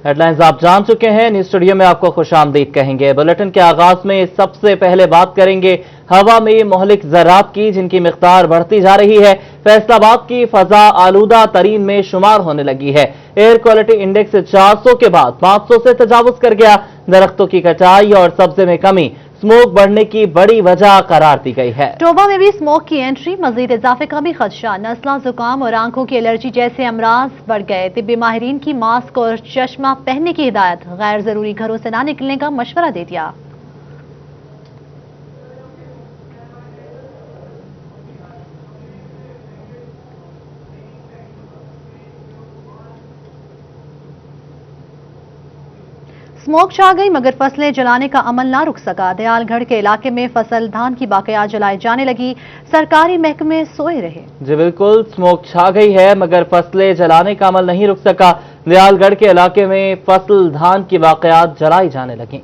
Headlines आप जान चुके हैं। न्यूज स्टूडियो में आपको खुशामदीद कहेंगे। बुलेटिन के आगाज में सबसे पहले बात करेंगे हवा में मोहलिक ज़रात की, जिनकी मिक़दार बढ़ती जा रही है। फैसलाबाद की फजा आलूदा तरीन में शुमार होने लगी है। एयर क्वालिटी इंडेक्स 400 के बाद 500 से तजावुज कर गया। दरख्तों की कटाई और सब्जे में कमी स्मोक बढ़ने की बड़ी वजह करार दी गई है। टोबा में भी स्मोक की एंट्री, मजीद इजाफे का भी खदशा। नज़ला, जुकाम और आंखों की एलर्जी जैसे अमराज बढ़ गए। तिब्बी माहिरीन की मास्क और चश्मा पहनने की हिदायत, गैर जरूरी घरों से ना निकलने का मशवरा दे दिया। स्मोक छा गई मगर फसलें जलाने का अमल ना रुक सका। दयालगढ़ के इलाके में फसल धान की बाक़ियात जलाई जाने लगी। सरकारी महकमे सोए रहे। जी बिल्कुल, स्मोक छा गई है मगर फसलें जलाने का अमल नहीं रुक सका। दयालगढ़ के इलाके में फसल धान की बाक़ियात जलाई जाने लगी।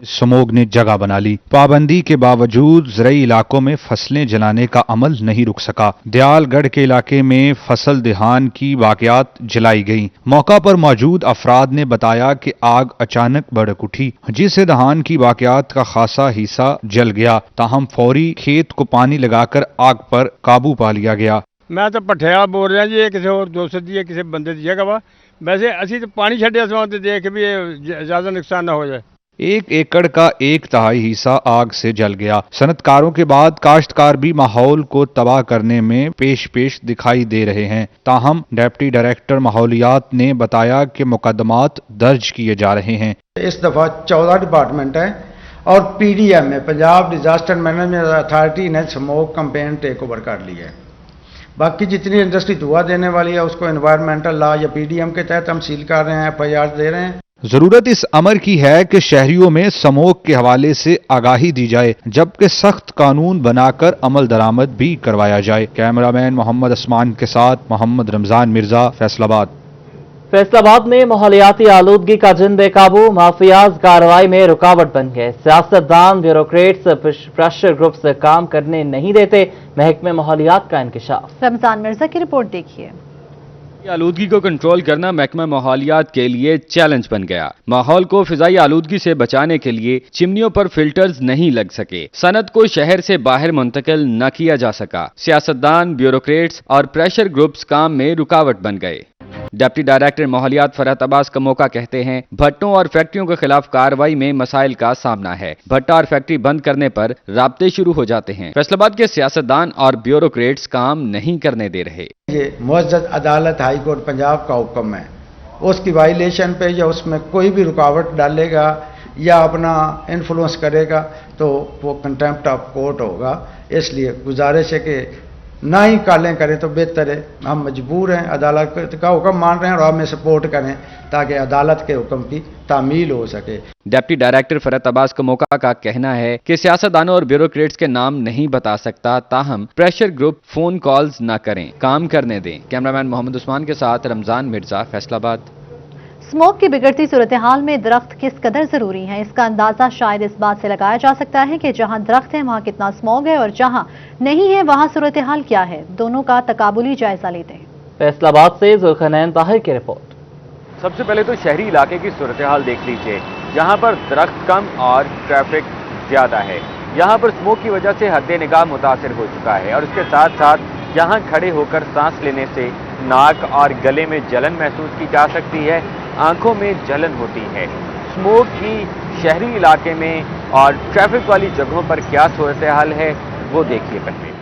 स्मोग ने जगह बना ली। पाबंदी के बावजूद ज़रई इलाकों में फसलें जलाने का अमल नहीं रुक सका। दयालगढ़ के इलाके में फसल दहान की बाक़ियात जलाई गई। मौका पर मौजूद अफराद ने बताया कि आग अचानक भड़क उठी, जिससे दहान की बाक़ियात का खासा हिस्सा जल गया। ताहम फौरी खेत को पानी लगाकर आग पर काबू पा लिया गया। मैं तो भट्ठिया बोल रहा जी, किसी और दोस्त दी किसी बंदे दी जगह वा। वैसे असी तो पानी छड्या सो देख भी ज्यादा नुकसान ना हो जाए। 1 एकड़ का 1/3 हिस्सा आग से जल गया। सनतकारों के बाद काश्तकार भी माहौल को तबाह करने में पेश दिखाई दे रहे हैं। ताहम डिप्टी डायरेक्टर माहौलियात ने बताया कि मुकदमात दर्ज किए जा रहे हैं। इस दफा 14 डिपार्टमेंट है और पीडीएम में पंजाब डिजास्टर मैनेजमेंट अथॉरिटी ने स्मोक कैंपेन टेक ओवर कर लिया है। बाकी जितनी इंडस्ट्री धुआं देने वाली है उसको एनवायरमेंटल लॉ या पीडीएम के तहत हम सील कर रहे हैं, FIR दे रहे हैं। जरूरत इस अमर की है कि शहरियों में स्मोक के हवाले से आगाही दी जाए, जबकि सख्त कानून बनाकर अमल दरामद भी करवाया जाए। कैमरामैन मोहम्मद उस्मान के साथ मोहम्मद रमजान मिर्जा, फैसलाबाद। फैसलाबाद में माहौलियाती आलूदगी का जिन बेकाबू, माफियाज कार्रवाई में रुकावट बन गए। सियासतदान, ब्यूरोक्रेट्स, प्रेशर ग्रुप्स काम करने नहीं देते। महकमे माहौलियात का इंकशाफ। रमजान मिर्जा की रिपोर्ट देखिए। आलूदगी को कंट्रोल करना महकमा माहौलियात के लिए चैलेंज बन गया। माहौल को फिजाई आलूदगी से बचाने के लिए चिमनियों पर फिल्टर्स नहीं लग सके। सनत को शहर से बाहर मुंतकिल न किया जा सका। सियासतदान, ब्यूरोक्रेट्स और प्रेशर ग्रुप्स काम में रुकावट बन गए। डिप्टी डायरेक्टर माहौलियात फरहत अब्बास कमोका कहते हैं, भट्टों और फैक्ट्रियों के खिलाफ कार्रवाई में मसाइल का सामना है। भट्टा और फैक्ट्री बंद करने पर राब्ते शुरू हो जाते हैं। फैसलाबाद के सियासतदान और ब्यूरोक्रेट्स काम नहीं करने दे रहे। ये मुअज़्ज़ज़ अदालत हाई कोर्ट पंजाब का हुक्म है, उसकी वायलेशन पे या उसमें कोई भी रुकावट डालेगा या अपना इन्फ्लुएंस करेगा तो वो कंटेम्प्ट ऑफ कोर्ट होगा। इसलिए गुजारिश है कि ना ही कालें करें तो बेहतर है। हम मजबूर हैं, अदालत का हुक्म मान रहे हैं और हमें सपोर्ट करें ताकि अदालत के हुक्म की तामील हो सके। डिप्टी डायरेक्टर फरहत अब्बास कमोका का कहना है कि सियासतदानों और ब्यूरोक्रेट्स के नाम नहीं बता सकता, ताहम प्रेशर ग्रुप फोन कॉल्स न करें, काम करने दें। कैमरामैन मोहम्मद उस्मान के साथ रमजान मिर्जा, फैसलाबाद। स्मोक की बिगड़ती सूरत हाल में दरख्त किस कदर जरूरी है, इसका अंदाजा शायद इस बात से लगाया जा सकता है कि जहां दरख्त है वहां कितना स्मोक है और जहां नहीं है वहां सूरत हाल क्या है। दोनों का तकाबुली जायजा लेते हैं। फैसलाबाद से जुल्करनैन ताहिर की रिपोर्ट। सबसे पहले तो शहरी इलाके की सूरत हाल देख लीजिए। यहाँ पर दरख्त कम और ट्रैफिक ज्यादा है। यहाँ पर स्मोक की वजह से हद निगाह मुतासिर हो चुका है और इसके साथ साथ यहाँ खड़े होकर सांस लेने से नाक और गले में जलन महसूस की जा सकती है, आंखों में जलन होती है। स्मोक की शहरी इलाके में और ट्रैफिक वाली जगहों पर क्या सूरत हाल है वो देखिए। पहले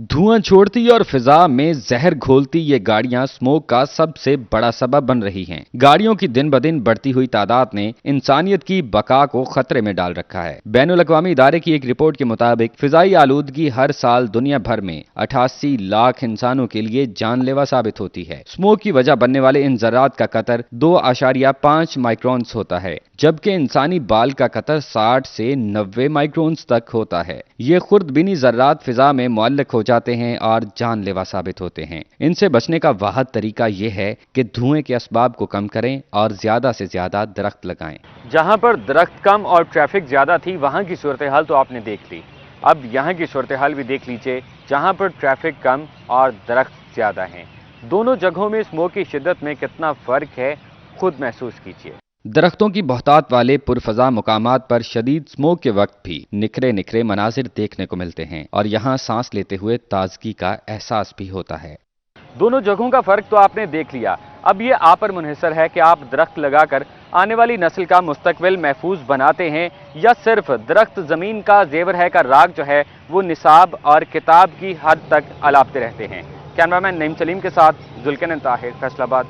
धुआं छोड़ती और फिजा में जहर घोलती ये गाड़ियां स्मोक का सबसे बड़ा सबब बन रही हैं। गाड़ियों की दिन ब दिन बढ़ती हुई तादाद ने इंसानियत की बका को खतरे में डाल रखा है। बैनुल अक़वामी इदारे की एक रिपोर्ट के मुताबिक फिजाई आलूदगी हर साल दुनिया भर में 88 लाख इंसानों के लिए जानलेवा साबित होती है। स्मोक की वजह बनने वाले इन ज़र्रात का कतर 2.5 माइक्रोन्स होता है, जबकि इंसानी बाल का कतर 60 से 90 माइक्रोन्स तक होता है। ये खुर्दबिनी ज़र्रात फिजा में मुअल्लक हो जाते हैं और जानलेवा साबित होते हैं। इनसे बचने का वाहिद तरीका यह है कि धुएं के असबाब को कम करें और ज्यादा से ज्यादा दरख्त लगाएं। जहां पर दरख्त कम और ट्रैफिक ज्यादा थी वहां की सूरत हाल तो आपने देख ली। अब यहाँ की सूरत हाल भी देख लीजिए, जहां पर ट्रैफिक कम और दरख्त ज्यादा हैं। दोनों जगहों में स्मोक की शिद्दत में कितना फर्क है, खुद महसूस कीजिए। दरख्तों की बहुतात वाले पुरफजा मुकामात पर शदीद स्मोक के वक्त भी निखरे निखरे मनाजिर देखने को मिलते हैं और यहाँ सांस लेते हुए ताजगी का एहसास भी होता है। दोनों जगहों का फर्क तो आपने देख लिया, अब ये आप पर मुनहसर है कि आप दरख्त लगाकर आने वाली नस्ल का मुस्तकबिल महफूज बनाते हैं या सिर्फ दरख्त ज़मीन का जेवर है का राग जो है वो निसाब और किताब की हद तक अलापते रहते हैं। कैमरामैन नईम सलीम के साथ जुल्कन ताहिर, फैसलाबाद।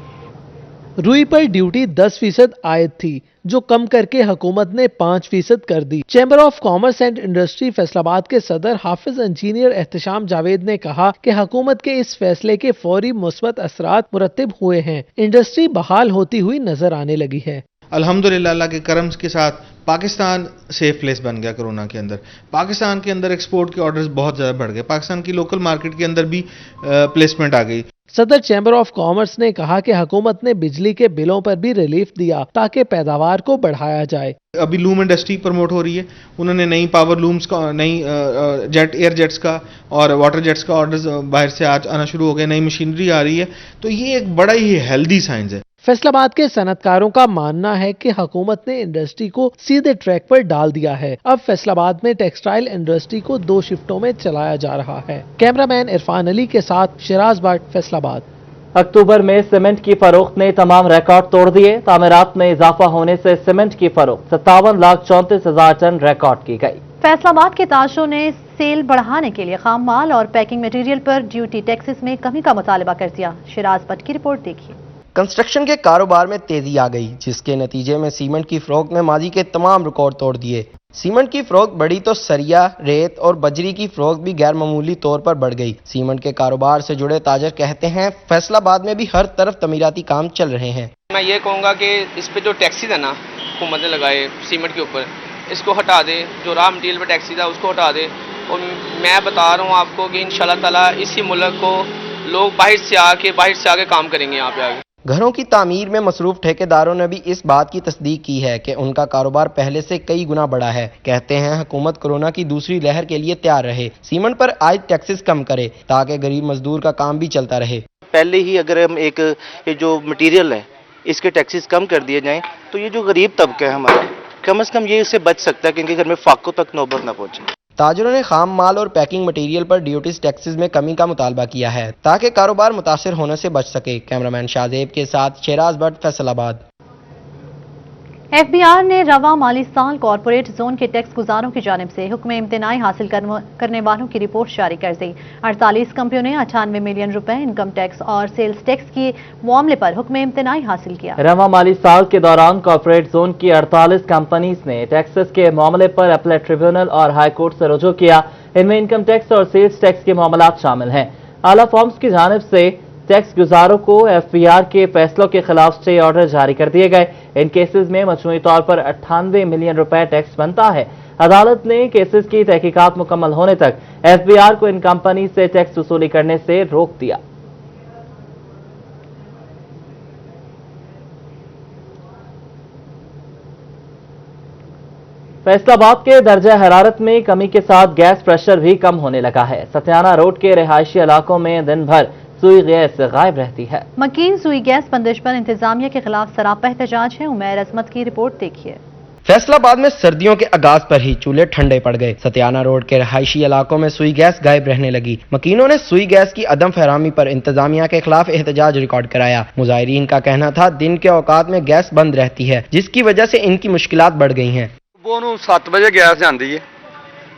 रुई पर ड्यूटी 10% आयद थी, जो कम करके हुकूमत ने 5% कर दी। Chamber of commerce and industry Faisalabad के सदर हाफिज इंजीनियर एहतशाम जावेद ने कहा कि हुकूमत के इस फैसले के फौरी मुस्बत असरात मुरतब हुए हैं। इंडस्ट्री बहाल होती हुई नजर आने लगी है। अल्हम्दुलिल्लाह अल्लाह के करम के साथ पाकिस्तान सेफ प्लेस बन गया कोरोना के अंदर। पाकिस्तान के अंदर एक्सपोर्ट के ऑर्डर्स बहुत ज़्यादा बढ़ गए, पाकिस्तान की लोकल मार्केट के अंदर भी प्लेसमेंट आ गई। सदर चैम्बर ऑफ कॉमर्स ने कहा कि हुकूमत ने बिजली के बिलों पर भी रिलीफ दिया ताकि पैदावार को बढ़ाया जाए। अभी लूम इंडस्ट्री प्रमोट हो रही है, उन्होंने नई पावर लूम्स का, नई एयर जेट्स का और वाटर जेट्स का ऑर्डर्स बाहर से आज आना शुरू हो गए, नई मशीनरी आ रही है, तो ये एक बड़ा ही हेल्दी साइंस है। फैसलाबाद के सनतकारों का मानना है कि हुकूमत ने इंडस्ट्री को सीधे ट्रैक पर डाल दिया है। अब फैसलाबाद में टेक्सटाइल इंडस्ट्री को 2 शिफ्टों में चलाया जा रहा है। कैमरामैन इरफान अली के साथ शिराज भट्ट, फैसलाबाद। अक्टूबर में सीमेंट की फरोख्त ने तमाम रिकॉर्ड तोड़ दिए। तामीरात में इजाफा होने से सीमेंट की फरोख्त 57,34,000 टन रिकॉर्ड की गई। फैसलाबाद के ताजरों ने सेल बढ़ाने के लिए खाम माल और पैकिंग मटेरियल पर ड्यूटी टैक्सेस में कमी का मुतालबा कर दिया। शिराज भट्ट की रिपोर्ट देखिए। कंस्ट्रक्शन के कारोबार में तेजी आ गई, जिसके नतीजे में सीमेंट की फरोख्त ने माजी के तमाम रिकॉर्ड तोड़ दिए। सीमेंट की फरोख्त बढ़ी तो सरिया, रेत और बजरी की फरोख्त भी गैर मामूली तौर पर बढ़ गई। सीमेंट के कारोबार से जुड़े ताजर कहते हैं फैसलाबाद में भी हर तरफ तमीराती काम चल रहे हैं। मैं ये कहूँगा कि इस पे जो टैक्सेस है ना हुकूमत ने लगाए सीमेंट के ऊपर, इसको हटा दे। जो रॉ मटीरियल पे टैक्सेस था उसको हटा दे। और मैं बता रहा हूँ आपको कि इंशाल्लाह ताला इसी मुल्क को लोग बाहर से आके काम करेंगे यहाँ पे आगे। घरों की तामीर में मसरूफ ठेकेदारों ने भी इस बात की तस्दीक की है कि उनका कारोबार पहले से कई गुना बढ़ा है। कहते हैं हुकूमत कोरोना की दूसरी लहर के लिए तैयार रहे, सीमेंट पर आयद टैक्सेस कम करे ताकि गरीब मजदूर का काम भी चलता रहे। पहले ही अगर हम ये जो मटीरियल है इसके टैक्सेस कम कर दिए जाएं तो ये जो गरीब तबका है हमारा कम से कम ये इससे बच सकता है, क्योंकि घर में फाकों तक नौबत ना पहुंचे। ताजरों ने खाम माल और पैकिंग मटेरियल पर ड्यूटीज टैक्सेस में कमी का मुतालबा किया है ताकि कारोबार मुतासिर होने से बच सके। कैमरामैन शाहजेब के साथ शिराज भट्ट, फैसलाबाद। एफबीआर ने रवा माली साल कॉरपोरेट जोन के टैक्स गुजारों की जानिब से हुक्म इम्तनाई हासिल करने वालों की रिपोर्ट जारी कर दी। 48 कंपनियों ने 98 मिलियन रुपए इनकम टैक्स और सेल्स टैक्स के मामले पर हुक्म इम्तनाई हासिल किया। रवा माली साल के दौरान कॉरपोरेट जोन की 48 कंपनीज ने टैक्सेस के मामले पर अपील ट्रिब्यूनल और हाई कोर्ट से रुजू किया। इनमें इनकम टैक्स और सेल्स टैक्स के मामलात शामिल हैं। आला फॉर्म्स की जानिब से टैक्स गुजारों को एफबीआर के फैसलों के खिलाफ स्टे ऑर्डर जारी कर दिए गए। इन केसेस में मजमूई तौर पर 98 मिलियन रुपए टैक्स बनता है। अदालत ने केसेस की तहकीकात मुकम्मल होने तक एफबीआर को इन कंपनी से टैक्स वसूली करने से रोक दिया। फैसलाबाद के दर्जा हरारत में कमी के साथ गैस प्रेशर भी कम होने लगा है। सत्याना रोड के रिहायशी इलाकों में दिन भर सुई गैस गायब रहती है। मकीन सुई गैस बंदिश पर इंतजामिया के खिलाफ सरापा एहतजाज है। उमैर अजमत की रिपोर्ट देखिए। फैसलाबाद में सर्दियों के आगाज पर ही चूल्हे ठंडे पड़ गए। सत्याना रोड के रहायशी इलाकों में सुई गैस गायब रहने लगी। मकीनों ने सुई गैस की अदम फहरामी पर इंतजामिया के खिलाफ एहतजाज रिकॉर्ड कराया। मुजाहिरीन का कहना था दिन के औकात में गैस बंद रहती है, जिसकी वजह से इनकी मुश्किलात बढ़ गई हैं। सुबह 7 बजे गैस जाती है,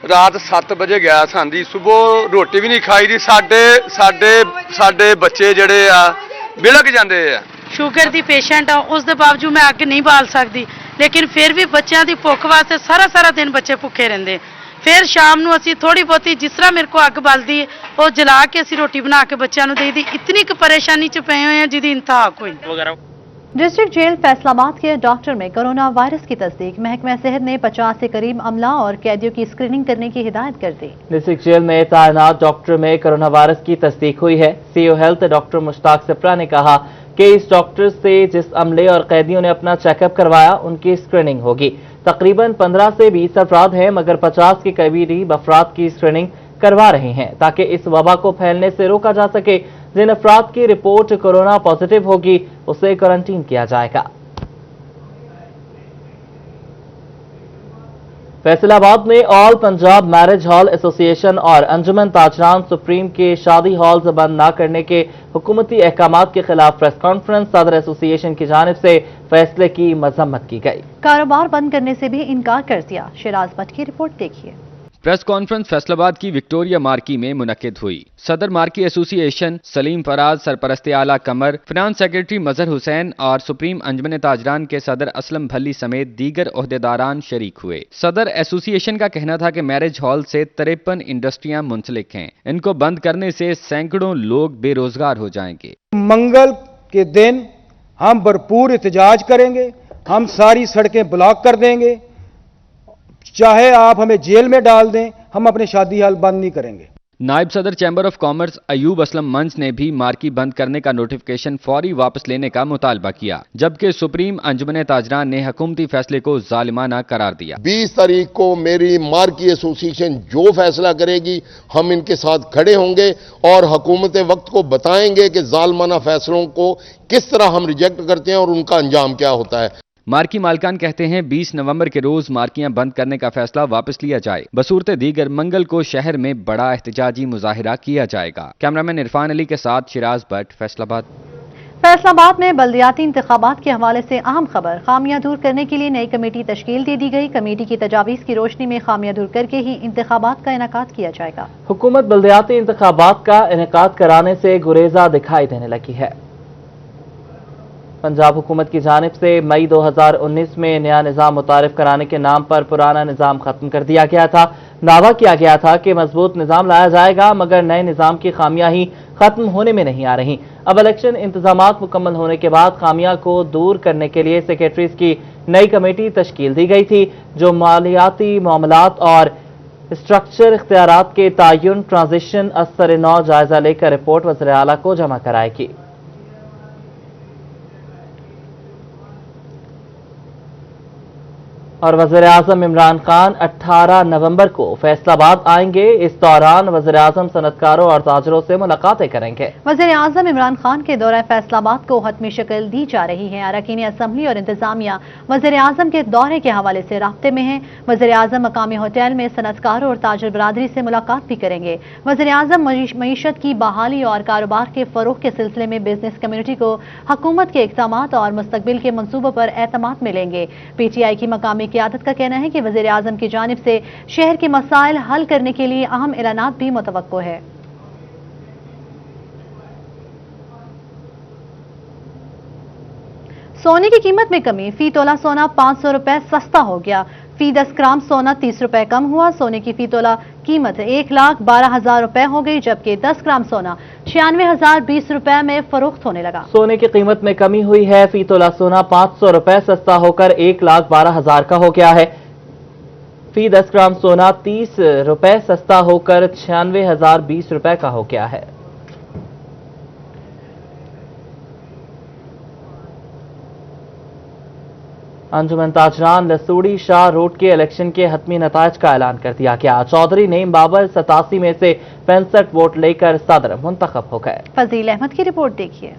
रात 7 बजे गैस आती, सुबह रोटी भी नहीं खाई दी। साडे बच्चे जड़े आ बिलक जाते हैं। शुगर दी पेशेंट आ, उस दे बावजूद मैं अग नहीं बाल सकती, लेकिन फिर भी बच्चों की भुख वास्ते सारा दिन बच्चे भुखे रहते। फिर शाम को असी थोड़ी बहुती जिस तरह मेरे को अग बलती वो जला के असी रोटी बना के बच्चों को दे दी। इतनी परेशानी च पे हुए हैं जिसकी इंतहा कोई नहीं। डिस्ट्रिक्ट जेल फैसलाबाद के डॉक्टर में कोरोना वायरस की तस्दीक। महकमा सेहत ने 50 से करीब अमला और कैदियों की स्क्रीनिंग करने की हिदायत कर दी। डिस्ट्रिक्ट जेल में तैनात डॉक्टर में कोरोना वायरस की तस्दीक हुई है। CO health doctor Mushtaq Shipra ने कहा कि इस डॉक्टर से जिस अमले और कैदियों ने अपना चेकअप करवाया उनकी स्क्रीनिंग होगी। तकरीबन 15 से 20 अफराद हैं, मगर 50 के करीब अफराद की स्क्रीनिंग करवा रहे हैं ताकि इस वबा को फैलने से रोका जा सके। जिन अफराद की रिपोर्ट कोरोना पॉजिटिव होगी उसे क्वारंटीन किया जाएगा। फैसलाबाद में all Punjab marriage hall association और अंजुमन ताजरान सुप्रीम के शादी हॉल्स बंद न करने के हुकूमती अहकाम के खिलाफ प्रेस कॉन्फ्रेंस सदर एसोसिएशन की जानिब से फैसले की मजम्मत की गई। कारोबार बंद करने से भी इनकार कर दिया। शिराज भट्ट की रिपोर्ट देखिए। प्रेस कॉन्फ्रेंस फैसलाबाद की विक्टोरिया मार्की में मुनक्किद हुई। सदर मार्की एसोसिएशन सलीम फराज, सरपरस्ते आला कमर, फिनांस सेक्रेटरी मजहर हुसैन और सुप्रीम अंजुमन ताजरान के सदर असलम भल्ली समेत दीगर ओहदेदारान शरीक हुए। सदर एसोसिएशन का कहना था कि मैरिज हॉल से 53 इंडस्ट्रियां मुंसलिक हैं। इनको बंद करने से सैकड़ों लोग बेरोजगार हो जाएंगे। मंगल के दिन हम भरपूर एहतजाज करेंगे, हम सारी सड़कें ब्लॉक कर देंगे, चाहे आप हमें जेल में डाल दें, हम अपने शादी हाल बंद नहीं करेंगे। नायब सदर chamber of commerce Ayub Aslam मंच ने भी मार्की बंद करने का नोटिफिकेशन फौरी वापस लेने का मुतालबा किया, जबकि सुप्रीम अंजुमन ताजरान ने हुकूमती फैसले को जालिमाना करार दिया। 20 तारीख को मेरी मार्की एसोसिएशन जो फैसला करेगी हम इनके साथ खड़े होंगे और हुकूमत वक्त को बताएंगे कि जालिमाना फैसलों को किस तरह हम रिजेक्ट करते हैं और उनका अंजाम क्या होता है। मार्की मालकान कहते हैं 20 नवंबर के रोज मार्कियां बंद करने का फैसला वापस लिया जाए। बसूरत दीगर मंगल को शहर में बड़ा एहतजाजी मुजाहिरा किया जाएगा। कैमरामैन इरफान अली के साथ शिराज भट्ट, फैसलाबाद। फैसलाबाद में बल्दियाती इंतखाबात के हवाले से अहम खबर। खामियां दूर करने के लिए नई कमेटी तश्कील दे दी गई। कमेटी की तजावीज़ की रोशनी में खामियां दूर करके ही इंतखाबात का इनेकाद किया जाएगा। हुकूमत बल्दियाती इंतखाबात का इनेकाद कराने से गुरेजा दिखाई देने लगी है। पंजाब हुकूमत की जानिब से मई 2019 में नया निज़ाम मुतारिफ कराने के नाम पर पुराना निज़ाम खत्म कर दिया गया था। दावा किया गया था कि मजबूत निज़ाम लाया जाएगा, मगर नए निज़ाम की खामियां ही खत्म होने में नहीं आ रही। अब इलेक्शन इंतजामात मुकम्मल होने के बाद खामियां को दूर करने के लिए सेक्रेटरीज की नई कमेटी तश्कील दी गई थी, जो मालियाती मामलात और स्ट्रक्चर इख्तियारात के तयन ट्रांजिशन असर नौ जायजा लेकर रिपोर्ट वज़ीर आला को जमा कराएगी। और वज़ीर आज़म इमरान खान 18 नवंबर को फैसलाबाद आएंगे। इस दौरान वज़ीर आज़म सनतकारों और ताजरों से मुलाकातें करेंगे। वज़ीर आज़म इमरान खान के दौरे फैसलाबाद को हतमी शक्ल दी जा रही है। अरकान असम्बली और इंतजामिया वज़ीर आज़म के दौरे के हवाले से राब्ते में है। वज़ीर आज़म मकामी होटल में सनतकारों और ताजर बरादरी से मुलाकात भी करेंगे। वज़ीर आज़म मईशत की बहाली और कारोबार के फरोग के सिलसिले में बिजनेस कम्युनिटी को हुकूमत के इक़दाम और मुस्तकबिल के मंसूबों पर एतमाद मिलेंगे। PTI की मकामी क़यादत का कहना है कि वज़ीर आज़म की जानिब से शहर के मसाइल हल करने के लिए अहम ऐलानात भी मुतवक्को है। सोने की कीमत में कमी। फी तोला सोना 500 रुपए सस्ता हो गया। फी 10 ग्राम सोना 30 रुपए कम हुआ। सोने की फी तोला कीमत 1,12,000 रुपए हो गई, जबकि 10 ग्राम सोना 96,020 रुपए में फरोख्त होने लगा। सोने की कीमत में कमी हुई है। फी तोला सोना 500 रुपए सस्ता होकर 1,12,000 का हो गया है। फी 10 ग्राम सोना 30 रुपए सस्ता होकर 96,020 रुपए का हो गया है। अंजुमन ताजरान लसूड़ी शाह रोड के इलेक्शन के हतमी नतायज का ऐलान कर दिया गया। चौधरी नईम बाबर 87 में से 65 वोट लेकर सदर मुंतखब हो गए। फजील अहमद की रिपोर्ट देखिए।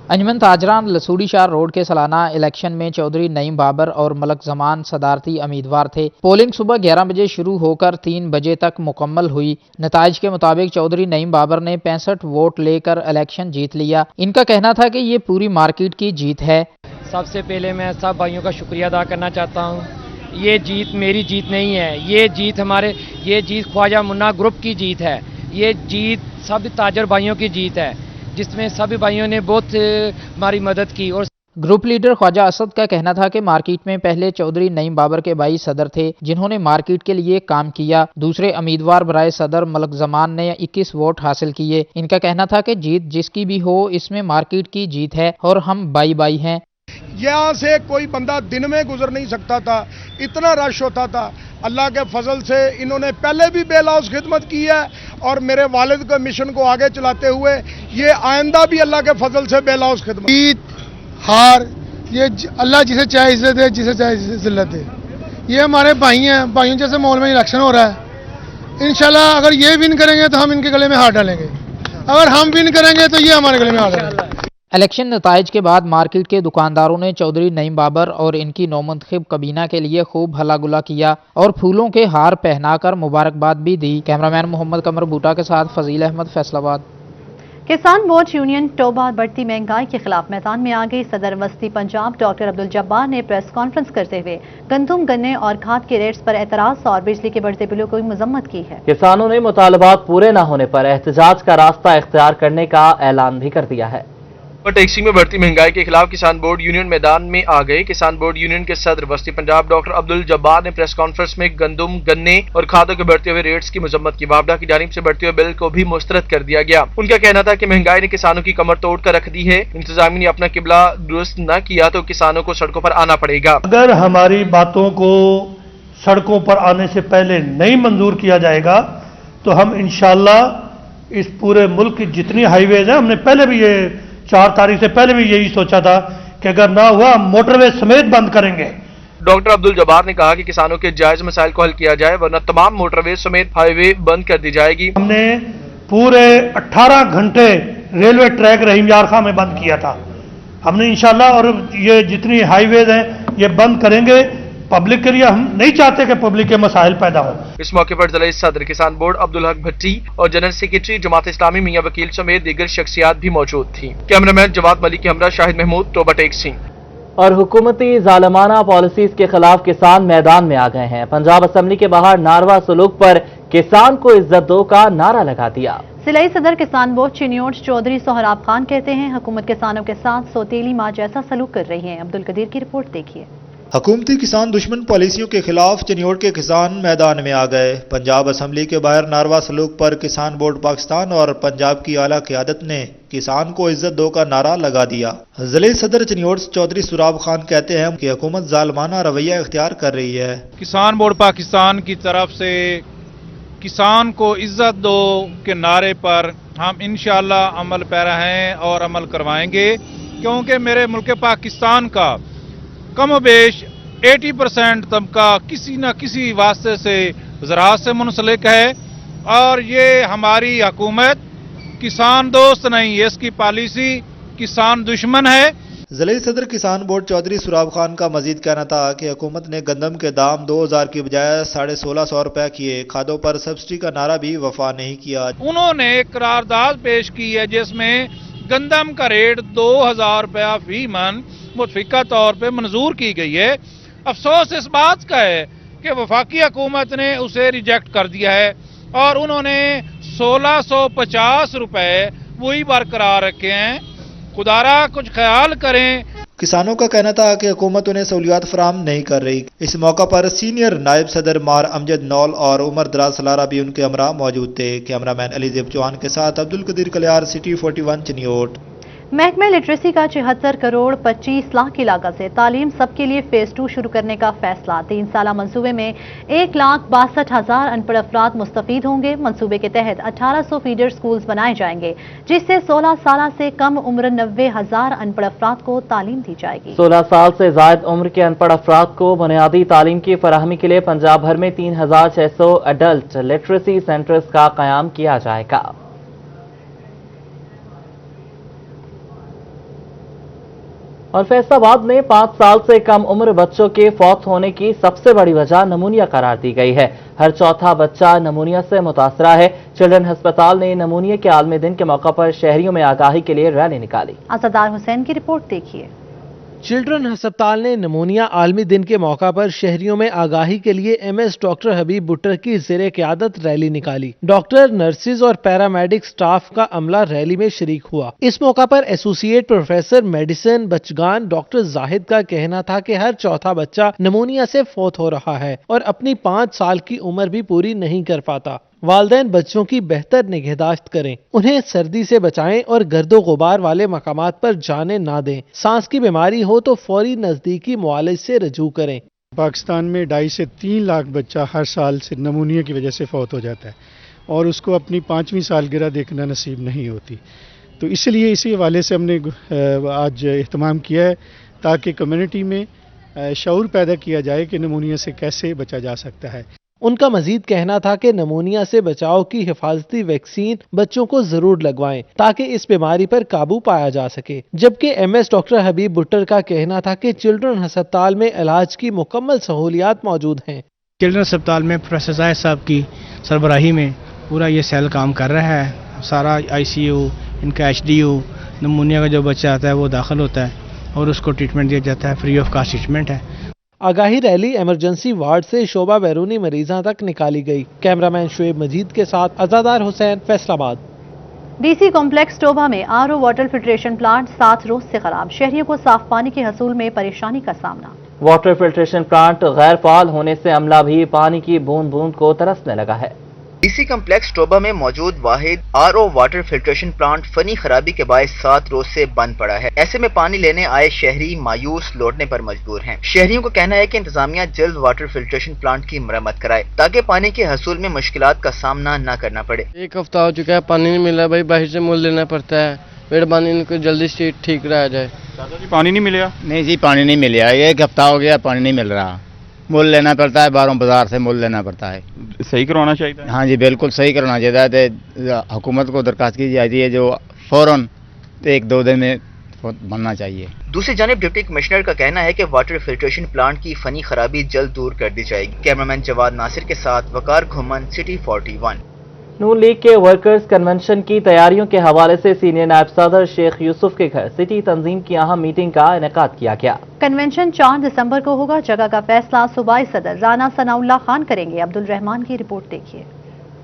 अंजुमन ताजरान लसूड़ी शाह रोड के सालाना इलेक्शन में चौधरी नईम बाबर और मलक जमान सदारती उम्मीदवार थे। पोलिंग सुबह 11 बजे शुरू होकर 3 बजे तक मुकम्मल हुई। नताइज के मुताबिक चौधरी नईम बाबर ने 65 वोट लेकर इलेक्शन जीत लिया। इनका कहना था कि ये पूरी मार्केट की जीत है। सबसे पहले मैं सब भाइयों का शुक्रिया अदा करना चाहता हूँ। ये जीत मेरी जीत नहीं है, ये जीत ख्वाजा मुन्ना ग्रुप की जीत है। ये जीत सब ताजर भाइयों की जीत है, जिसमें सभी भाइयों ने बहुत हमारी मदद की। और ग्रुप लीडर ख्वाजा असद का कहना था कि मार्केट में पहले चौधरी नईम बाबर के भाई सदर थे, जिन्होंने मार्केट के लिए काम किया। दूसरे उम्मीदवार बराए सदर मलक जमान ने 21 वोट हासिल किए। इनका कहना था कि जीत जिसकी भी हो, इसमें मार्केट की जीत है और हम बाई बाई हैं। यहाँ से कोई बंदा दिन में गुजर नहीं सकता था, इतना रश होता था। अल्लाह के फजल से इन्होंने पहले भी बेल हाउस खिदमत की है और मेरे वालिद के मिशन को आगे चलाते हुए ये आइंदा भी अल्लाह के फजल से बेल हाउस खिदमत। जीत हार ये अल्लाह जिसे चाहे इज्जत दे, जिसे चाहे जिल्लत दे। ये हमारे भाई हैं, भाइयों जैसे माहौल में इलेक्शन हो रहा है। इंशाल्लाह अगर ये विन करेंगे तो हम इनके गले में हाथ डालेंगे। अगर हम विन करेंगे तो ये हमारे गले में आ जाएगा। इलेक्शन नताइज के बाद मार्केट के दुकानदारों ने चौधरी नईम बाबर और इनकी नौमंतखब कबीना के लिए खूब हल्ला गुला किया और फूलों के हार पहनाकर मुबारकबाद भी दी। कैमरामैन मोहम्मद कमर बूटा के साथ फजील अहमद, फैसलाबाद। किसान बोर्ड यूनियन टोबा बढ़ती महंगाई के खिलाफ मैदान में आ गई। सदर वस्ती पंजाब डॉक्टर अब्दुल जब्बार ने प्रेस कॉन्फ्रेंस करते हुए गंदम, गन्ने और खाद के रेट्स पर एतराज और बिजली के बढ़ते बिलों की मजम्मत की है। किसानों ने मुतालबात पूरे न होने पर एहतजाज का रास्ता इख्तियार करने का ऐलान भी कर दिया है। टैक्सी में बढ़ती महंगाई के खिलाफ किसान बोर्ड यूनियन मैदान में आ गए। किसान बोर्ड यूनियन के सदर वस्ती पंजाब डॉक्टर अब्दुल जब्बार ने प्रेस कॉन्फ्रेंस में गंदम, गन्ने और खादों के बढ़ते हुए रेट्स की मजम्मत की। वापडा की जानिब से बढ़ते हुए बिल को भी मुस्तरद कर दिया गया। उनका कहना था कि महंगाई ने किसानों की कमर तोड़ कर रख दी है। इंतजामिया ने अपना किबला दुरुस्त न किया तो किसानों को सड़कों पर आना पड़ेगा। अगर हमारी बातों को सड़कों पर आने से पहले नहीं मंजूर किया जाएगा तो हम इंशाअल्लाह इस पूरे मुल्क की जितनी हाईवेज हैं, हमने पहले भी ये 4 तारीख से पहले भी यही सोचा था कि अगर ना हुआ हम मोटरवे समेत बंद करेंगे। डॉक्टर अब्दुल जब्बार ने कहा कि किसानों के जायज मसाइल को हल किया जाए वरना तमाम मोटरवे समेत हाईवे बंद कर दी जाएगी। हमने पूरे 18 घंटे रेलवे ट्रैक रहीम यार खां में बंद किया था। हमने इंशाल्लाह और ये जितनी हाईवेज हैं ये बंद करेंगे पब्लिक के लिए। हम नहीं चाहते कि पब्लिक के मसाइल पैदा हो। इस मौके पर जिला सदर किसान बोर्ड अब्दुल हक भट्टी और जनरल सेक्रेटरी जमात इस्लामी मियां वकील समेत दीगर शख्सियात भी मौजूद थी। कैमरामैन जवाद मलिक के हमरा शाहिद महमूद, टोबा टैक्सी। और हुकूमती जालमाना पॉलिसीज के खिलाफ किसान मैदान में आ गए हैं। पंजाब असेंबली के बाहर नारवा सलूक पर किसान को इज्जत दो का नारा लगा दिया। जिला सदर किसान बोर्ड चिन्योट चौधरी सोहराब खान कहते हैं हुकूमत किसानों के साथ सौतेली माँ जैसा सलूक कर रही है। अब्दुल कदीर की रिपोर्ट देखिए। हुकूमती किसान दुश्मन पॉलिसियों के खिलाफ चिन्योट के किसान मैदान में आ गए। पंजाब असेंबली के बाहर नारवा सलूक पर किसान बोर्ड पाकिस्तान और पंजाब की आला क़यादत ने किसान को इज्जत दो का नारा लगा दिया। जिले सदर चिन्योट चौधरी सोहराब खान कहते हैं कि हुकूमत जालमाना रवैया इख्तियार कर रही है। किसान बोर्ड पाकिस्तान की तरफ से किसान को इज्जत दो के नारे पर हम इंशाअल्लाह अमल पैरा हैं और अमल करवाएंगे, क्योंकि मेरे मुल्क पाकिस्तान का कम बेश 80% तबका किसी न किसी वास्ते से ज़राअत से मुंसलिक है और ये हमारी हुकूमत किसान दोस्त नहीं है, इसकी पॉलिसी किसान दुश्मन है। जिले सदर किसान बोर्ड चौधरी सोहराब खान का मजीद कहना था कि हुकूमत ने गंदम के दाम 2000 की बजाय 1650 रुपए किए। खादों पर सब्सिडी का नारा भी वफा नहीं किया। उन्होंने एक करारदाद पेश की है जिसमें गंदम का रेट 2000 रुपया फी मन मुतफिका तौर पे मंजूर की गई है। अफसोस इस बात का है कि वफाकी हुकूमत ने उसे रिजेक्ट कर दिया है और उन्होंने 1650 रुपए वही बरकरार रखे हैं। खुदारा कुछ ख्याल करें। किसानों का कहना था कि हुकूमत उन्हें सहूलियात फराहम नहीं कर रही। इस मौका पर सीनियर नायब सदर मार अमजद नौल और उमर दराज सलारा भी उनके हमरा मौजूद थे। कैमरामैन अलीजेब चौहान के साथ अब्दुल कदीर कलियार, सिटी 41 चिन्योट। महकमे लिटरेसी का 74 करोड़ 25 लाख की लागत से तालीम सबके लिए फेज 2 शुरू करने का फैसला। 3 साला मंसूबे में 1,62,000 अनपढ़ अफराद मुस्तफीद होंगे। मंसूबे के तहत 1800 फीडर स्कूल्स बनाए जाएंगे, जिससे 16 साल से कम उम्र 90,000 अनपढ़ अफराद को तालीम दी जाएगी। 16 साल से जायद उम्र के अनपढ़ अफराद को बुनियादी तालीम की फराहमी के लिए पंजाब भर में 3600 एडल्ट लिटरेसी सेंटर्स का कयाम किया जाएगा। और फैसलाबाद में 5 साल से कम उम्र बच्चों के फौत होने की सबसे बड़ी वजह नमूनिया करार दी गई है। हर चौथा बच्चा नमूनिया से मुतासरा है। चिल्ड्रन अस्पताल ने नमूनिया के आलमी दिन के मौका पर शहरियों में आगाही के लिए रैली निकाली। असदार हुसैन की रिपोर्ट देखिए। चिल्ड्रन अस्पताल ने नमूनिया आलमी दिन के मौका पर शहरियों में आगाही के लिए MS डॉक्टर हबीब बुट्टर की ज़ेरे क़यादत रैली निकाली। डॉक्टर, नर्सिस और पैरामेडिक स्टाफ का अमला रैली में शरीक हुआ। इस मौका पर एसोसिएट प्रोफेसर मेडिसिन बचगान डॉक्टर जाहिद का कहना था कि हर चौथा बच्चा नमूनिया से फौत हो रहा है और अपनी 5 साल की उम्र भी पूरी नहीं कर पाता। वालिदैन बच्चों की बेहतर निगहदाश्त करें, उन्हें सर्दी से बचाएं और गर्दो गुबार वाले मकामात पर जाने ना दें। सांस की बीमारी हो तो फौरी नजदीकी मुआलिज से रजू करें। पाकिस्तान में 2.5 से 3 लाख बच्चा हर साल से नमूनिया की वजह से फौत हो जाता है और उसको अपनी 5वीं सालगिरह देखना नसीब नहीं होती। तो इसलिए इसी हवाले से हमने आज एहतमाम किया है ताकि कम्युनिटी में शऊर पैदा किया जाए कि नमूनिया से कैसे बचा जा सकता है। ان کا مزید کہنا تھا کہ نمونیا سے بچاؤ کی حفاظتی ویکسین بچوں کو ضرور لگوائیں تاکہ اس بیماری پر قابو پایا جا سکے، جبکہ ایم ایس ڈاکٹر حبیب بٹر کا کہنا تھا کہ چلڈرن ہسپتال میں علاج کی مکمل سہولیات موجود ہیں۔ چلڈرن ہسپتال میں پروفیسر زاہد صاحب کی سربراہی میں پورا یہ سیل کام کر رہا ہے، سارا آئی سی یو، ان کا ایچ ڈی یو، نمونیا کا جو بچہ آتا ہے وہ داخل ہوتا ہے اور اس کو ٹریٹمنٹ دیا جاتا ہے، فری آف کاسٹ ٹریٹمنٹ ہے۔ آگاہی ریلی ایمرجنسی وارڈ سے شعبہ بیرونی مریضاں تک نکالی گئی۔ کیمرامین شعیب مجید کے ساتھ عزادار حسین، فیصل آباد۔ ڈی سی کمپلیکس ٹوبہ میں R O water filtration plant 7 روز سے خراب، شہریوں کو صاف پانی کے حصول میں پریشانی کا سامنا۔ واٹر فلٹریشن پلانٹ غیر فعال ہونے سے عملہ بھی پانی کی بوند بوند کو ترسنے لگا ہے۔ ڈی سی کمپلیکس ٹوبہ میں موجود واحد R O water filtration plant فنی خرابی کے باعث 7 روز سے بند پڑا ہے۔ ایسے میں پانی لینے آئے شہری مایوس لوٹنے پر مجبور ہیں۔ شہریوں کو کہنا ہے کہ انتظامیہ جلد واٹر فلٹریشن پلانٹ کی مرمت کرائے تاکہ پانی کے حصول میں مشکلات کا سامنا نہ کرنا پڑے۔ 1 ہفتہ ہو چکا ہے، پانی نہیں مل رہا بھائی، باہر سے مول لینا پڑتا ہے، مہربانی ان کو جلدی سے ٹھیک کرایا جائے۔ پانی نہیں ملیا؟ نہیں جی، پانی نہیں ملیا، 1 ہفتہ ہو گیا پانی نہیں مل رہا، مول لینا پڑتا ہے، باہروں بازار سے مول لینا پڑتا ہے۔ صحیح کروانا چاہیے۔ ہاں جی بالکل صحیح کرنا چاہیے، حکومت کو درخواست کی جاتی ہے جو فوراً 1-2 دن میں بننا چاہیے۔ دوسری جانب ڈپٹی کمشنر کا کہنا ہے کہ واٹر فلٹریشن پلانٹ کی فنی خرابی جلد دور کر دی جائے گی۔ کیمرامین جواد ناصر کے ساتھ وقار گھومن، سٹی 41۔ نون لیگ کے ورکرز کنونشن کی تیاریوں کے حوالے سے سینئر نائب صدر شیخ یوسف کے گھر سٹی تنظیم کی اہم میٹنگ کا انعقاد کیا گیا۔ کنونشن 4 دسمبر کو ہوگا، جگہ کا فیصلہ صوبائی صدر رانا ثناء اللہ خان کریں گے۔ عبد الرحمان کی رپورٹ دیکھیے۔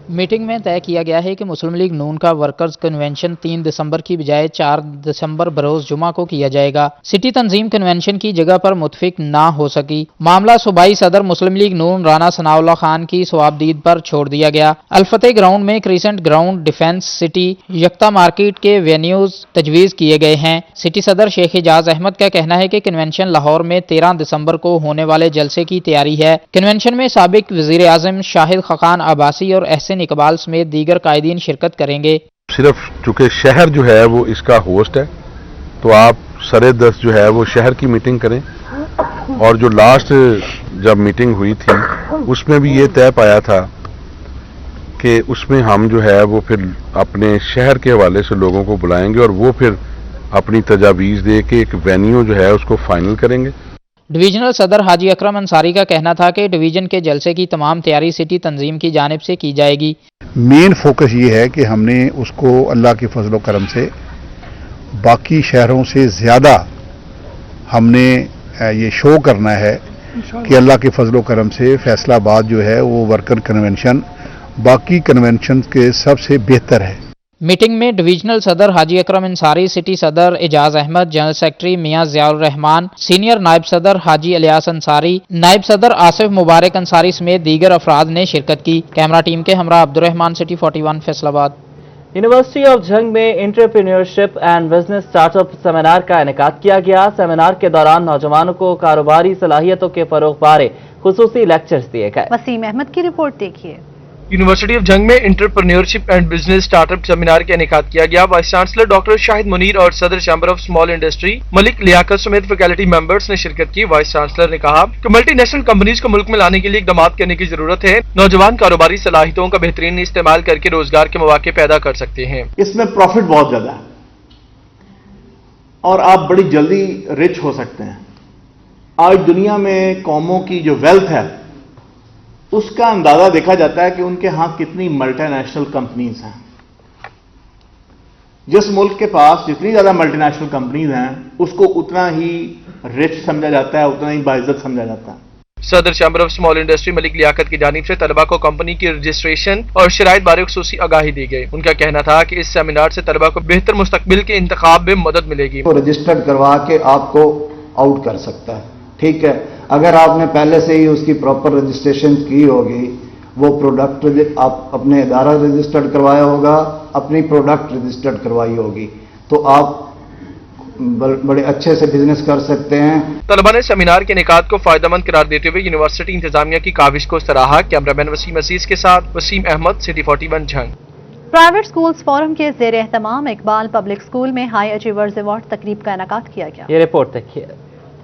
میٹنگ میں طے کیا گیا ہے کہ مسلم لیگ نون کا ورکرز کنونشن 3 دسمبر کی بجائے 4 دسمبر بروز جمعہ کو کیا جائے گا۔ سٹی تنظیم کنونشن کی جگہ پر متفق نہ ہو سکی، معاملہ صوبائی صدر مسلم لیگ نون رانا ثناء اللہ خان کی صوابدید پر چھوڑ دیا گیا۔ الفتح گراؤنڈ میں crescent ground, defence city, Yakta market کے وینیوز تجویز کیے گئے ہیں۔ سٹی صدر شیخ اعجاز احمد کا کہنا ہے کہ کنونشن لاہور میں 13 دسمبر کو ہونے والے جلسے کی تیاری ہے۔ کنونشن میں سابق وزیر اعظم شاہد خاقان عباسی اور احسن اقبال سمیت دیگر قائدین شرکت کریں گے۔ صرف چونکہ شہر جو ہے وہ اس کا ہوسٹ ہے تو آپ سرے 10 جو ہے وہ شہر کی میٹنگ کریں، اور جو لاسٹ جب میٹنگ ہوئی تھی اس میں بھی یہ طے پایا تھا کہ اس میں ہم جو ہے وہ پھر اپنے شہر کے حوالے سے لوگوں کو بلائیں گے اور وہ پھر اپنی تجاویز دے کے ایک وینیو جو ہے اس کو فائنل کریں گے۔ ڈویژنل صدر حاجی اکرم انصاری کا کہنا تھا کہ ڈویژن کے جلسے کی تمام تیاری سٹی تنظیم کی جانب سے کی جائے گی۔ مین فوکس یہ ہے کہ ہم نے اس کو اللہ کے فضل و کرم سے باقی شہروں سے زیادہ ہم نے یہ شو کرنا ہے کہ اللہ کے فضل و کرم سے فیصل آباد جو ہے وہ ورکر کنونشن باقی کنونشن کے سب سے بہتر ہے۔ میٹنگ میں ڈویژنل صدر حاجی اکرم انصاری، سٹی صدر اعجاز احمد، جنرل سیکرٹری میاں ضیاء الرحمان، سینئر نائب صدر حاجی الیاس انصاری، نائب صدر آصف مبارک انصاری سمیت دیگر افراد نے شرکت کی۔ کیمرہ ٹیم کے ہمراہ عبد الرحمان، سٹی 41، فیصل آباد۔ یونیورسٹی آف جھنگ میں entrepreneurship and business start up seminar کا انعقاد کیا گیا۔ سیمینار کے دوران نوجوانوں کو کاروباری صلاحیتوں کے فروغ بارے خصوصی لیکچرز دیے گئے۔ وسیم احمد کی رپورٹ دیکھیے۔ یونیورسٹی آف جھنگ میں entrepreneurship and business start up seminar کا انعقاد کیا گیا۔ وائس چانسلر ڈاکٹر شاہد منیر اور صدر چیمبر آف اسمال انڈسٹری ملک لیاقت سمیت فیکلٹی ممبرز نے شرکت کی۔ وائس چانسلر نے کہا کہ ملٹی نیشنل کمپنیز کو ملک میں لانے کے لیے اقدامات کرنے کی ضرورت ہے۔ نوجوان کاروباری صلاحیتوں کا بہترین استعمال کر کے روزگار کے مواقع پیدا کر سکتے ہیں۔ اس میں پروفٹ بہت زیادہ ہے اور آپ بڑی جلدی رچ ہو سکتے ہیں۔ آج دنیا میں قوموں کی جو ویلتھ ہے اس کا اندازہ دیکھا جاتا ہے کہ ان کے ہاں کتنی ملٹی نیشنل کمپنیز ہیں۔ جس ملک کے پاس جتنی زیادہ ملٹی نیشنل کمپنیز ہیں اس کو اتنا ہی رچ سمجھا جاتا ہے، اتنا ہی باعزت سمجھا جاتا ہے۔ صدر چیمبر آف اسمال انڈسٹری ملک لیاقت کی جانب سے طلبہ کو کمپنی کی رجسٹریشن اور شرائط بارے خصوصی آگاہی دی گئی۔ ان کا کہنا تھا کہ اس سیمینار سے طلبہ کو بہتر مستقبل کے انتخاب میں مدد ملے گی۔ رجسٹرڈ کروا کے آپ کو آؤٹ کر سکتا ہے، ٹھیک ہے۔ اگر آپ نے پہلے سے ہی اس کی پراپر رجسٹریشن کی ہوگی، وہ پروڈکٹ آپ اپنے ادارہ رجسٹرڈ کروایا ہوگا، اپنی پروڈکٹ رجسٹرڈ کروائی ہوگی، تو آپ بڑے اچھے سے بزنس کر سکتے ہیں۔ طلبہ نے سیمینار کے انعقاد کو فائدہ مند قرار دیتے ہوئے یونیورسٹی انتظامیہ کی کاوش کو سراہا۔ کیمرامین وسیم عزیز کے ساتھ Waseem Ahmed, city 41 Jhang. Private schools forum کے زیر اہتمام اقبال پبلک سکول میں ہائی اچیورز ایوارڈ تقریب کا انعقاد کیا گیا۔ یہ رپورٹ دیکھیے۔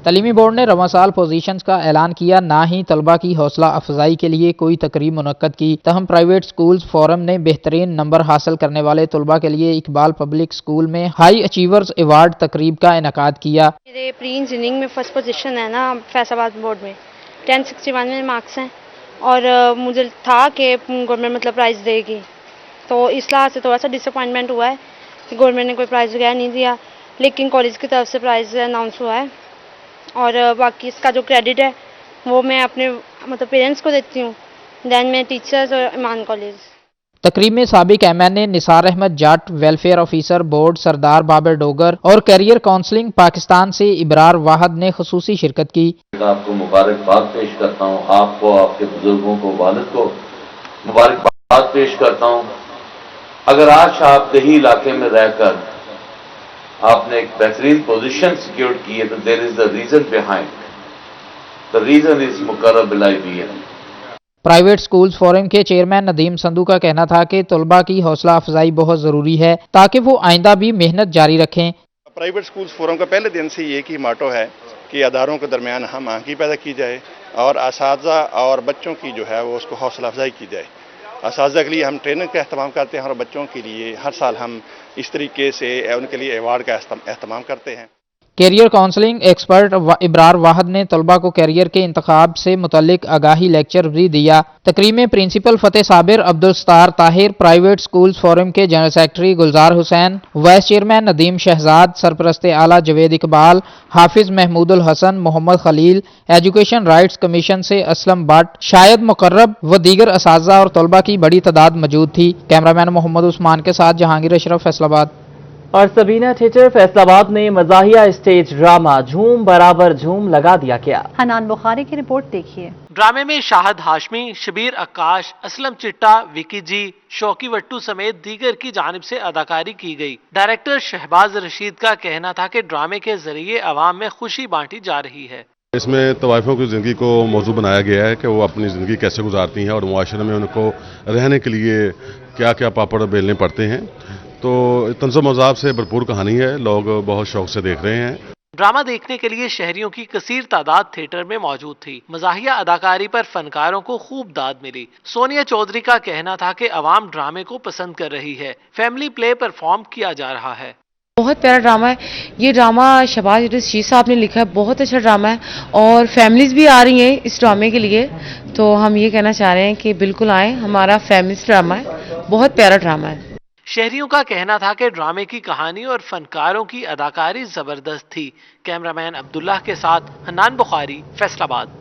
तालीमी बोर्ड ने रवां साल पोजीशंस का ऐलान किया, ना ही तलबा की हौसला अफजाई के लिए कोई तकरीब मुनक्कद की। तहम प्राइवेट स्कूल्स फोरम ने बेहतरीन नंबर हासिल करने वाले तलबा के लिए इकबाल पब्लिक स्कूल में हाई अचीवर्स अवार्ड तकरीब का इनेकाद किया। मेरे प्री इंजीनियरिंग में फर्स्ट पोजीशन है ना फैसलाबाद बोर्ड में, 1061 में मार्क्स हैं और मुझे था कि गवर्नमेंट मतलब प्राइज़ देगी, तो इस लिहाज से थोड़ा सा डिसअपॉइंटमेंट हुआ है कि गवर्नमेंट ने कोई प्राइज़ वगैरह नहीं दिया, लेकिन कॉलेज की तरफ से प्राइज़ अनाउंस हुआ है और बाकी इसका जो क्रेडिट है वो मैं अपने मतलब पेरेंट्स को देती हूँ, दैन मैं टीचर्स और ईमान कॉलेज। तकरीब में साबिक MNA Nisar Ahmed Jat, welfare officer board Sardar Babar Dogar और कैरियर काउंसलिंग पाकिस्तान से इबरार वाहद ने खुसूसी शिरकत की। आपको मुबारकबाद पेश करता हूँ, आपको, आपके बुजुर्गों को, वालिद को मुबारकबाद पेश करता हूँ। अगर आज आप दही इलाके में रहकर आपने एक बेहतरीन पोजीशन सिक्योर की है तो there is the reason behind, the reason is मुकर्रब बिल-IBM। प्राइवेट स्कूल्स फोरम के चेयरमैन नदीम संधू का कहना था कि तलबा की हौसला अफजाई बहुत ज़रूरी है ताकि वो आइंदा भी मेहनत जारी रखें। प्राइवेट स्कूल्स फोरम का पहले दिन से ये की माटो है कि अदारों के दरमियान हम आंकी पैदा की जाए और असातिज़ा और बच्चों की जो है वो उसको हौसला अफजाई की जाए। असातिज़ा के लिए हम ट्रेनिंग का अहतमाम करते हैं और बच्चों के लिए हर साल हम इस तरीके से उनके लिए अवार्ड का अहतमाम करते हैं। कैरियर काउंसलिंग एक्सपर्ट इबरार वाहद ने तलबा को कैरियर के इंतखाब से मुतल्लिक आगाही लेक्चर भी दिया। तकरीब में principal Fateh Sabir, Abdul Sattar Tahir, private schools forum के general secretary Gulzar Hussain, vice chairman Nadeem Shahzad, सरपरस्त आला Javed Iqbal, Hafiz Mahmoodul Hasan, Muhammad Khalil, education rights commission से असलम बट, शायद मुकर्रब व दीगर असातिज़ा और तलबा की बड़ी तादाद मौजूद थी। कैमरामैन मोहम्मद उस्मान के साथ जहांगीर अशरफ, फैसलाबाद। और सबीना थिएटर फैसलाबाद में मज़ाहिया स्टेज ड्रामा झूम बराबर झूम लगा दिया गया। हनान बुखारी की रिपोर्ट देखिए। ड्रामे में शाहिद हाशमी, शबीर अक्काश, असलम चिट्टा, विकी जी, शौकी वट्टू समेत दीगर की जानिब से अदाकारी की गई। डायरेक्टर शहबाज रशीद का कहना था कि ड्रामे के जरिए अवाम में खुशी बांटी जा रही है। इसमें तवाइफों की ज़िंदगी को मौजू बनाया गया है कि वो अपनी ज़िंदगी कैसे गुजारती हैं और मुआशरे में उनको रहने के लिए क्या क्या पापड़ बेलने पड़ते हैं। तो तंज़ो मज़ाब से भरपूर कहानी है, लोग बहुत शौक से देख रहे हैं। ड्रामा देखने के लिए शहरियों की कसीर तादाद थिएटर में मौजूद थी। मज़ाहिया अदाकारी पर फनकारों को खूब दाद मिली। सोनिया चौधरी का कहना था कि अवाम ड्रामे को पसंद कर रही है, फैमिली प्ले परफॉर्म किया जा रहा है। बहुत प्यारा ड्रामा है ये ड्रामा, शहबाज रशीद साहब ने लिखा है, बहुत अच्छा ड्रामा है और फैमिलीज भी आ रही हैं इस ड्रामे के लिए। तो हम ये कहना चाह रहे हैं कि बिल्कुल आए, हमारा फैमिली ड्रामा है, बहुत प्यारा ड्रामा है। शहरियों का कहना था कि ड्रामे की कहानी और फनकारों की अदाकारी जबरदस्त थी। कैमरामैन अब्दुल्लाह के साथ हनान बुखारी, फैसलाबाद।